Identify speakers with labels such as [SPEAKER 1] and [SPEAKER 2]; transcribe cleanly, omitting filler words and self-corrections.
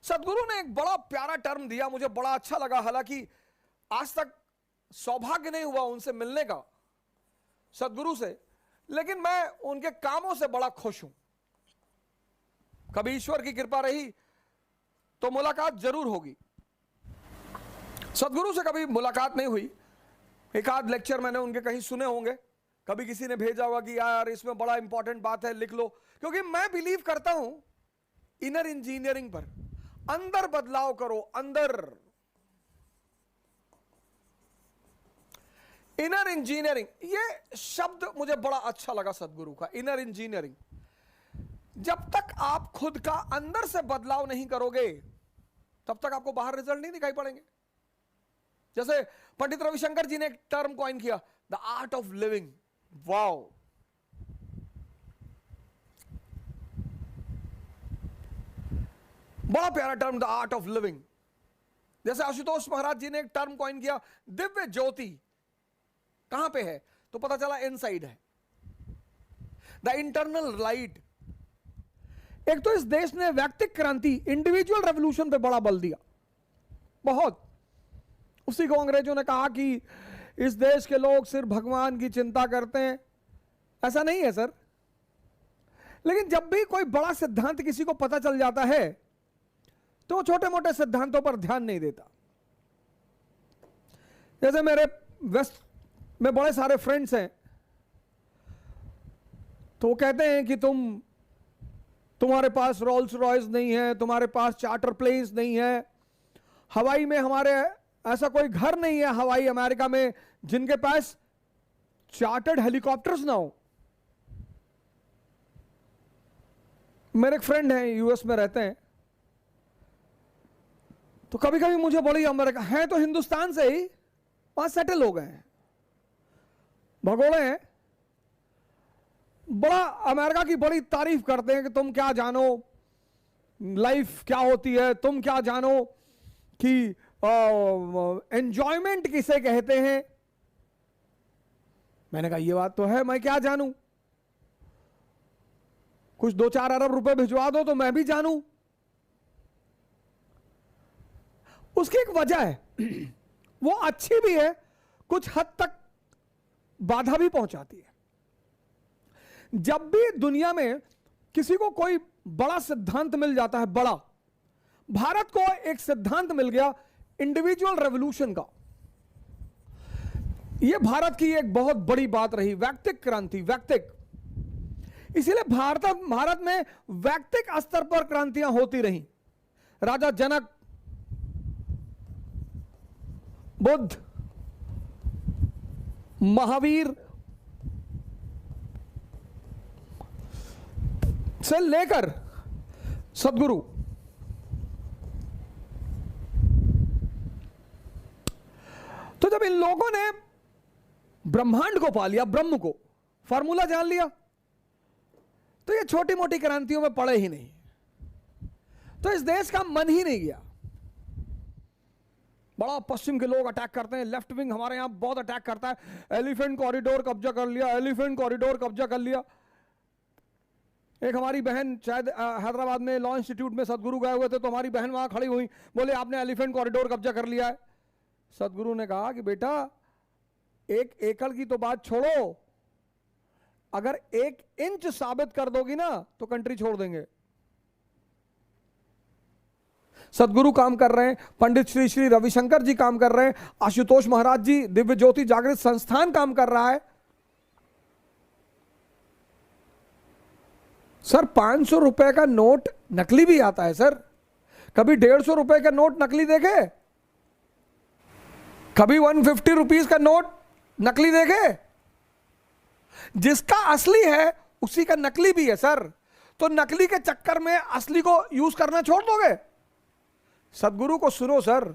[SPEAKER 1] सदगुरु ने एक बड़ा प्यारा टर्म दिया, मुझे बड़ा अच्छा लगा। हालांकि आज तक सौभाग्य नहीं हुआ उनसे मिलने का, सदगुरु से, लेकिन मैं उनके कामों से बड़ा खुश हूं। कभी ईश्वर की कृपा रही तो मुलाकात जरूर होगी। सदगुरु से कभी मुलाकात नहीं हुई, एक आध लेक्चर मैंने उनके कहीं सुने होंगे, कभी किसी ने भेजा होगा कि यार इसमें बड़ा इंपॉर्टेंट बात है, लिख लो। क्योंकि मैं बिलीव करता हूं इनर इंजीनियरिंग पर। अंदर बदलाव करो, अंदर इनर इंजीनियरिंग, ये शब्द मुझे बड़ा अच्छा लगा सदगुरु का, इनर इंजीनियरिंग। जब तक आप खुद का अंदर से बदलाव नहीं करोगे तब तक आपको बाहर रिजल्ट नहीं दिखाई पड़ेंगे। जैसे पंडित रविशंकर जी ने एक टर्म कॉइन किया, the art of living. Wow, बड़ा प्यारा term, the art of living. जैसे आशुतोष महाराज जी ने एक टर्म कॉइन किया, दिव्य ज्योति। कहां पे है तो पता चला इनसाइड है, द इंटरनल लाइट। एक तो इस देश ने व्यक्तिक क्रांति, इंडिविजुअल रेवोल्यूशन पे बड़ा बल दिया, बहुत। उसी को अंग्रेजों ने कहा कि इस देश के लोग सिर्फ भगवान की चिंता करते हैं। ऐसा नहीं है सर, लेकिन जब भी कोई बड़ा सिद्धांत किसी को पता चल जाता है तो छोटे मोटे सिद्धांतों पर ध्यान नहीं देता। जैसे मेरे वेस्ट में बड़े सारे फ्रेंड्स हैं, तो वो कहते हैं कि तुम्हारे पास रोल्स रॉयस नहीं है, तुम्हारे पास चार्टर प्लेन्स नहीं है, हवाई में हमारे ऐसा कोई घर नहीं है हवाई अमेरिका में जिनके पास चार्टर्ड हेलीकॉप्टर्स ना हो। मेरे एक फ्रेंड हैं, यूएस में रहते हैं, तो कभी कभी मुझे बड़ी अमेरिका है तो हिंदुस्तान से ही वहां सेटल हो गए हैं, भगोड़े हैं, बड़ा अमेरिका की बड़ी तारीफ करते हैं कि तुम क्या जानो लाइफ क्या होती है, तुम क्या जानो कि एंजॉयमेंट किसे कहते हैं। मैंने कहा ये बात तो है, मैं क्या जानूं, कुछ 2-4 अरब रुपए भिजवा दो तो मैं भी जानूं। उसकी एक वजह है, वो अच्छी भी है, कुछ हद तक बाधा भी पहुंचाती है। जब भी दुनिया में किसी को कोई बड़ा सिद्धांत मिल जाता है, बड़ा, भारत को एक सिद्धांत मिल गया इंडिविजुअल रेवोल्यूशन का, यह भारत की एक बहुत बड़ी बात रही, व्यक्तिक क्रांति, व्यक्तिक। इसीलिए भारत में व्यक्तिक स्तर पर क्रांतियां होती रहीं। राजा जनक, बुद्ध, महावीर से लेकर सदगुरु, तो जब इन लोगों ने ब्रह्मांड को पा लिया, ब्रह्म को, फार्मूला जान लिया, तो ये छोटी मोटी क्रांतियों में पड़े ही नहीं, तो इस देश का मन ही नहीं गया। बड़ा पश्चिम के लोग अटैक करते हैं, लेफ्ट विंग हमारे यहां बहुत अटैक करता है, एलिफेंट कॉरिडोर कब्जा कर लिया, एलिफेंट कॉरिडोर कब्जा कर लिया। एक हमारी बहन शायद हैदराबाद में लॉ इंस्टीट्यूट में सदगुरु गए हुए थे, तो हमारी बहन वहां खड़ी हुई, बोले आपने एलिफेंट कॉरिडोर कब्जा कर लिया है। सदगुरु ने कहा कि बेटा 1 एकड़ की तो बात छोड़ो, अगर 1 इंच साबित कर दोगी ना तो कंट्री छोड़ देंगे। सदगुरु काम कर रहे हैं, पंडित श्री श्री रविशंकर जी काम कर रहे हैं, आशुतोष महाराज जी, दिव्य ज्योति जागृत संस्थान काम कर रहा है। सर 500 रुपए का नोट नकली भी आता है सर, कभी 150 रुपए का नोट नकली देखे, कभी 150 रुपीस का नोट नकली देखे। जिसका असली है उसी का नकली भी है सर, तो नकली के चक्कर में असली को यूज करना छोड़ दोगे। सदगुरु को सुनो सर,